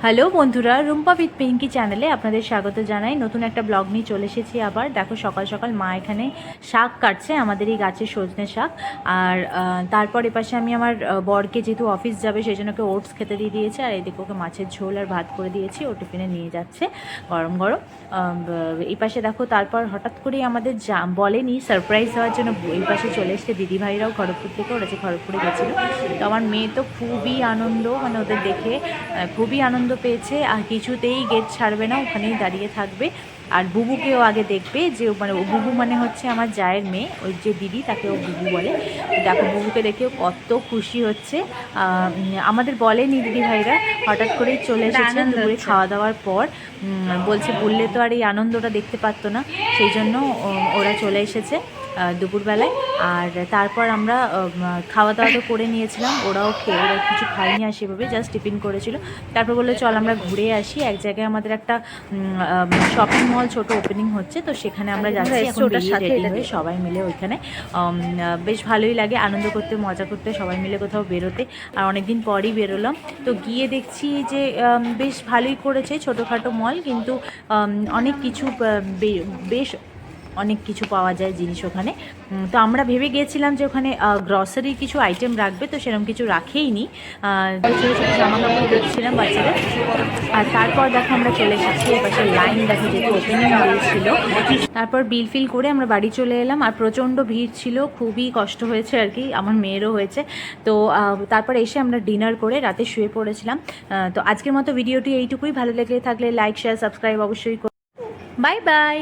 Hello বন্ধুরা, Rumpa with Pinki চ্যানেলে আপনাদের স্বাগত জানাই। নতুন একটা ব্লগ নিয়ে চলে এসেছি আবার। দেখো সকাল সকাল মা এখানে শাক কাটছে, আমাদের এই গাছের সজনে শাক। আর তারপর এপাশে আমি আমার বরকে যেহেতু অফিস যাবে সেই জন্য ওকে ওটস খেতে দিয়ে দিয়েছে, আর এদিকে ওকে মাছের ঝোল আর ভাত করে দিয়েছি, ও টিফিনে নিয়ে যাচ্ছে গরম গরম। এই পাশে দেখো তারপর হঠাৎ করেই আমাদের বলেনি, সারপ্রাইজ হওয়ার জন্য এই পাশে চলে এসছে দিদিভাইরাও খড়গপুর থেকে, ওরা যে খড়গপুরে গেছিলো। তো আমার মেয়ে তো খুবই আনন্দ, মানে ওদের দেখে খুবই আনন্দ পেয়েছে, আর কিছুতেই গেট ছাড়বে না, ওখানেই দাঁড়িয়ে থাকবে। আর বুবুকেও আগে দেখবে, যে মানে ও বুবু মানে হচ্ছে আমার জায়ের মেয়ে, ওই যে দিদি তাকে ও বুবু বলে। দেখো বুবুকে দেখেও কত খুশি হচ্ছে। আমাদের বলেনি দিদি ভাইরা, হঠাৎ করেই চলে এসেছে দুপুরে খাওয়া দাওয়ার পর। বলছে বললে তো আর এই আনন্দটা দেখতে পারতো না, সেই জন্য ওরা চলে এসেছে দুপুরবেলায়। আর তারপর আমরা খাওয়া দাওয়া তো করে নিয়েছিলাম, ওরা কিছু খাইনি, আর সেভাবে জাস্ট টিফিন করেছিল। তারপর বললো চল আমরা ঘুরে আসি এক জায়গায়, আমাদের একটা শপিং মল ছোট ওপেনিং হচ্ছে, তো সেখানে আমরা যাচ্ছি এখন রেডি হয়ে সবাই মিলে ওইখানে। বেশ ভালোই লাগে আনন্দ করতে, মজা করতে, সবাই মিলে কোথাও বেরোতে। আর অনেকদিন পরই বেরোলাম, তো গিয়ে দেখছি যে বেশ ভালোই করেছে, ছোটোখাটো মল, কিন্তু অনেক কিছু বেশ অনেক কিছু পাওয়া যায় জিনিস ওখানে। তো আমরা ভেবে গিয়েছিলাম যে ওখানে গ্রসারির কিছু আইটেম রাখবে, তো সেরকম কিছু রাখেই নি, ছোটো ছোটো জামা কাপড় দেখছিলাম বাচ্চাদের। আর তারপর দেখো আমরা চলে এসেছি এপাশে, লাইন দেখো যেহেতু ওপেনিং ছিল। তারপর বিল ফিল করে আমরা বাড়ি চলে এলাম, আর প্রচণ্ড ভিড় ছিল, খুবই কষ্ট হয়েছে আর কি, আমার মেয়েরও হয়েছে। তো তারপর এসে আমরা ডিনার করে রাতে শুয়ে পড়েছিলাম। তো আজকের মতো ভিডিওটি এইটুকুই, ভালো লেগে থাকলে লাইক শেয়ার সাবস্ক্রাইব অবশ্যই। Bye bye.